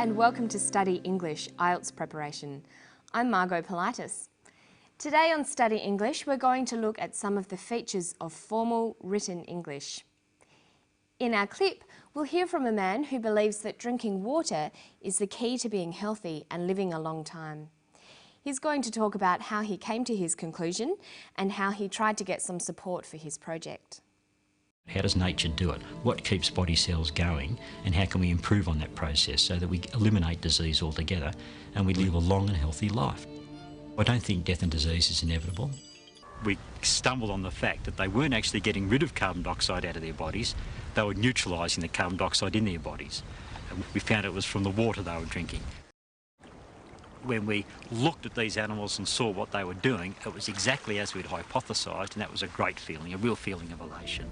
and welcome to Study English IELTS preparation. I'm Margot Politis. Today on Study English we're going to look at some of the features of formal written English. In our clip we'll hear from a man who believes that drinking water is the key to being healthy and living a long time. He's going to talk about how he came to his conclusion and how he tried to get some support for his project. How does nature do it? What keeps body cells going, and how can we improve on that process so that we eliminate disease altogether and we live a long and healthy life? I don't think death and disease is inevitable. We stumbled on the fact that they weren't actually getting rid of carbon dioxide out of their bodies, they were neutralising the carbon dioxide in their bodies. And we found it was from the water they were drinking. When we looked at these animals and saw what they were doing, it was exactly as we'd hypothesised, and that was a great feeling, a real feeling of elation.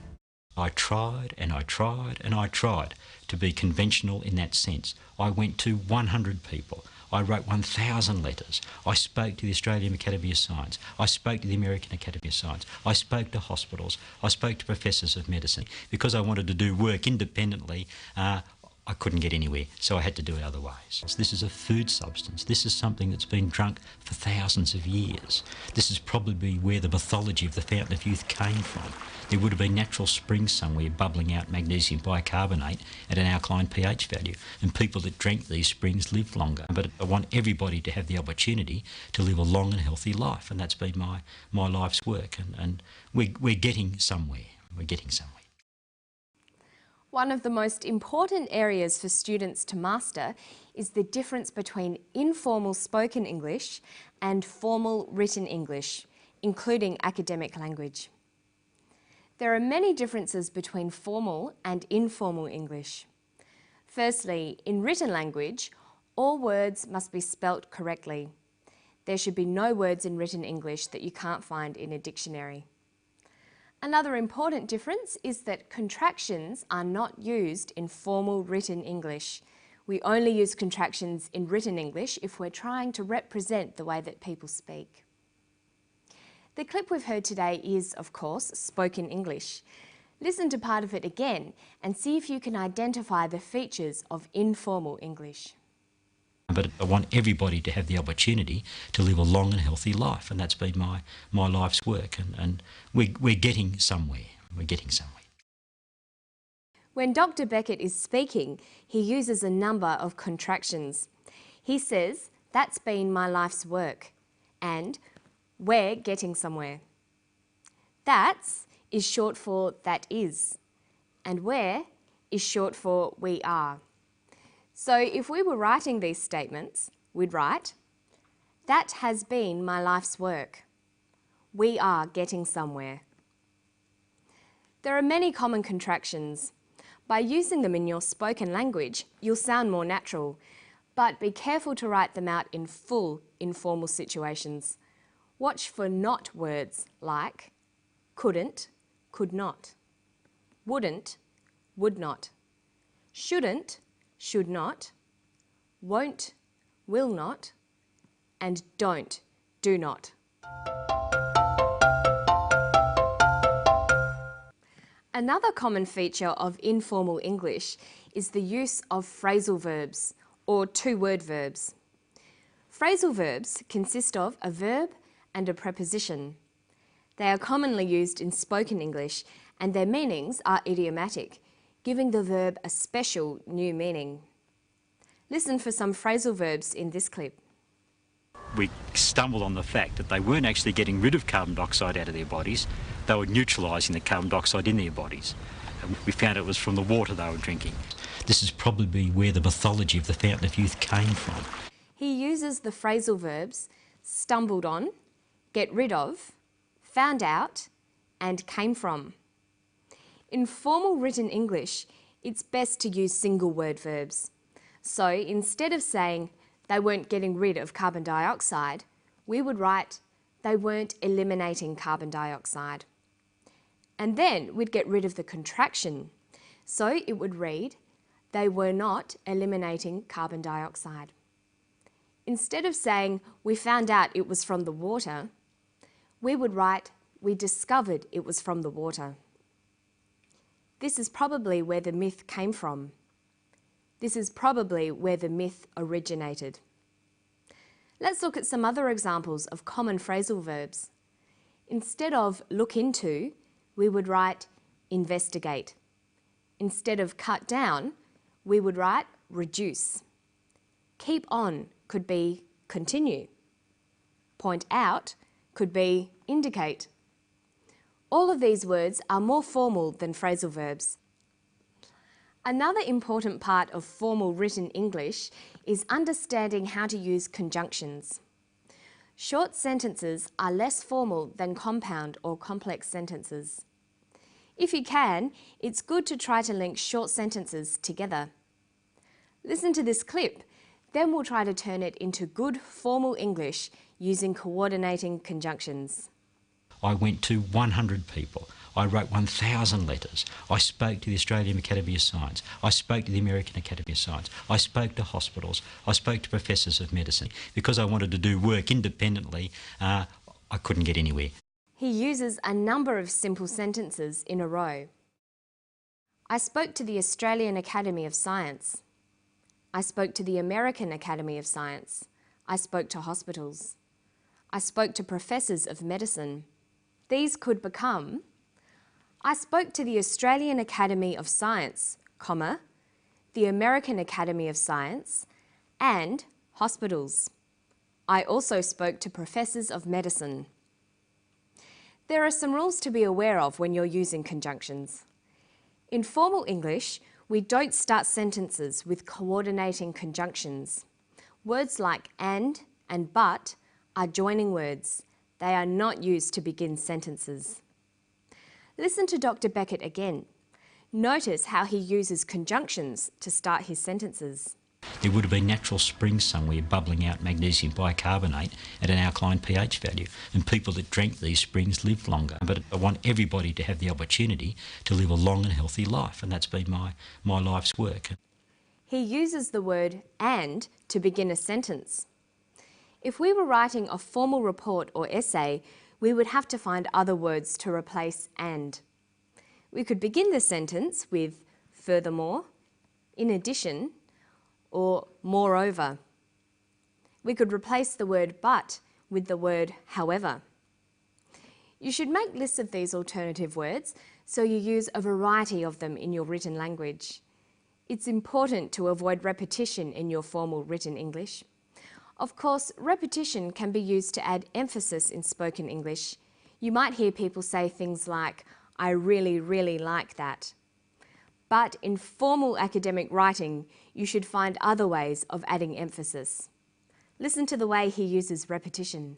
I tried and I tried and I tried to be conventional in that sense. I went to 100 people. I wrote 1,000 letters. I spoke to the Australian Academy of Science. I spoke to the American Academy of Science. I spoke to hospitals. I spoke to professors of medicine. Because I wanted to do work independently, I couldn't get anywhere, so I had to do it other ways. This is a food substance. This is something that's been drunk for thousands of years. This is probably where the mythology of the Fountain of Youth came from. There would have been natural springs somewhere bubbling out magnesium bicarbonate at an alkaline pH value, and people that drank these springs lived longer. But I want everybody to have the opportunity to live a long and healthy life, and that's been my life's work, and we're getting somewhere. We're getting somewhere. One of the most important areas for students to master is the difference between informal spoken English and formal written English, including academic language. There are many differences between formal and informal English. Firstly, in written language, all words must be spelt correctly. There should be no words in written English that you can't find in a dictionary. Another important difference is that contractions are not used in formal written English. We only use contractions in written English if we're trying to represent the way that people speak. The clip we've heard today is, of course, spoken English. Listen to part of it again and see if you can identify the features of informal English. But I want everybody to have the opportunity to live a long and healthy life, and that's been my life's work, and we're getting somewhere. We're getting somewhere. When Dr. Beckett is speaking, he uses a number of contractions. He says, "That's been my life's work," and "We're getting somewhere." That's is short for that is, and where is short for we are. So if we were writing these statements, we'd write, "That has been my life's work. We are getting somewhere." There are many common contractions. By using them in your spoken language, you'll sound more natural, but be careful to write them out in full informal situations. Watch for not words like couldn't, could not, wouldn't, would not, shouldn't, should not, won't, will not, and don't, do not. Another common feature of informal English is the use of phrasal verbs, or two-word verbs. Phrasal verbs consist of a verb and a preposition. They are commonly used in spoken English, and their meanings are idiomatic, giving the verb a special new meaning. Listen for some phrasal verbs in this clip. We stumbled on the fact that they weren't actually getting rid of carbon dioxide out of their bodies, they were neutralising the carbon dioxide in their bodies. And we found it was from the water they were drinking. This is probably where the mythology of the Fountain of Youth came from. He uses the phrasal verbs stumbled on, get rid of, found out, and came from. In formal written English, it's best to use single word verbs. So instead of saying they weren't getting rid of carbon dioxide, we would write they weren't eliminating carbon dioxide. And then we'd get rid of the contraction. So it would read, they were not eliminating carbon dioxide. Instead of saying we found out it was from the water, we would write we discovered it was from the water. This is probably where the myth came from. This is probably where the myth originated. Let's look at some other examples of common phrasal verbs. Instead of look into, we would write investigate. Instead of cut down, we would write reduce. Keep on could be continue. Point out could be indicate. All of these words are more formal than phrasal verbs. Another important part of formal written English is understanding how to use conjunctions. Short sentences are less formal than compound or complex sentences. If you can, it's good to try to link short sentences together. Listen to this clip, then we'll try to turn it into good formal English using coordinating conjunctions. I went to 100 people. I wrote 1,000 letters. I spoke to the Australian Academy of Science. I spoke to the American Academy of Science. I spoke to hospitals. I spoke to professors of medicine. Because I wanted to do work independently, I couldn't get anywhere. He uses a number of simple sentences in a row. I spoke to the Australian Academy of Science. I spoke to the American Academy of Science. I spoke to hospitals. I spoke to professors of medicine. These could become, I spoke to the Australian Academy of Science, comma, the American Academy of Science, and hospitals. I also spoke to professors of medicine. There are some rules to be aware of when you're using conjunctions. In formal English, we don't start sentences with coordinating conjunctions. Words like and but are joining words. They are not used to begin sentences. Listen to Dr. Beckett again. Notice how he uses conjunctions to start his sentences. There would have been natural springs somewhere bubbling out magnesium bicarbonate at an alkaline pH value, and people that drank these springs lived longer. But I want everybody to have the opportunity to live a long and healthy life, and that's been my life's work. He uses the word and to begin a sentence. If we were writing a formal report or essay, we would have to find other words to replace and. We could begin the sentence with furthermore, in addition, or moreover. We could replace the word but with the word however. You should make lists of these alternative words so you use a variety of them in your written language. It's important to avoid repetition in your formal written English. Of course, repetition can be used to add emphasis in spoken English. You might hear people say things like, I really, really like that. But in formal academic writing, you should find other ways of adding emphasis. Listen to the way he uses repetition.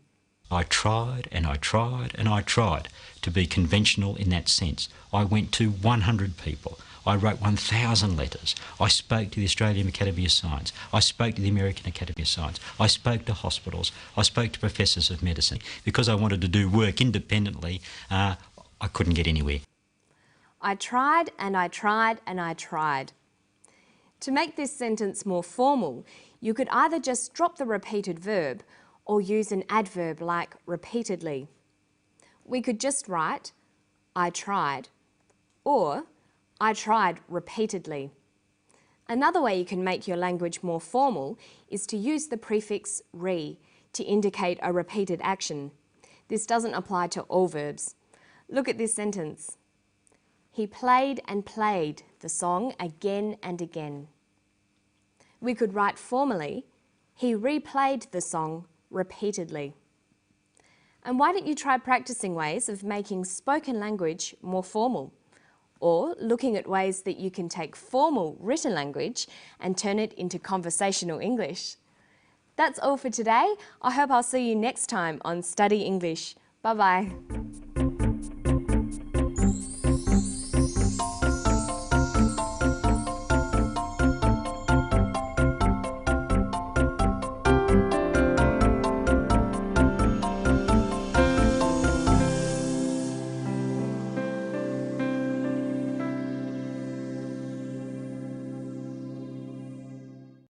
I tried and I tried and I tried to be conventional in that sense. I went to 100 people. I wrote 1,000 letters. I spoke to the Australian Academy of Science. I spoke to the American Academy of Science. I spoke to hospitals. I spoke to professors of medicine. Because I wanted to do work independently, I couldn't get anywhere. I tried and I tried and I tried. To make this sentence more formal, you could either just drop the repeated verb or use an adverb like repeatedly. We could just write, I tried, or I tried repeatedly. Another way you can make your language more formal is to use the prefix re to indicate a repeated action. This doesn't apply to all verbs. Look at this sentence. He played and played the song again and again. We could write formally, he replayed the song repeatedly. And why don't you try practicing ways of making spoken language more formal? Or looking at ways that you can take formal written language and turn it into conversational English. That's all for today. I hope I'll see you next time on Study English. Bye-bye.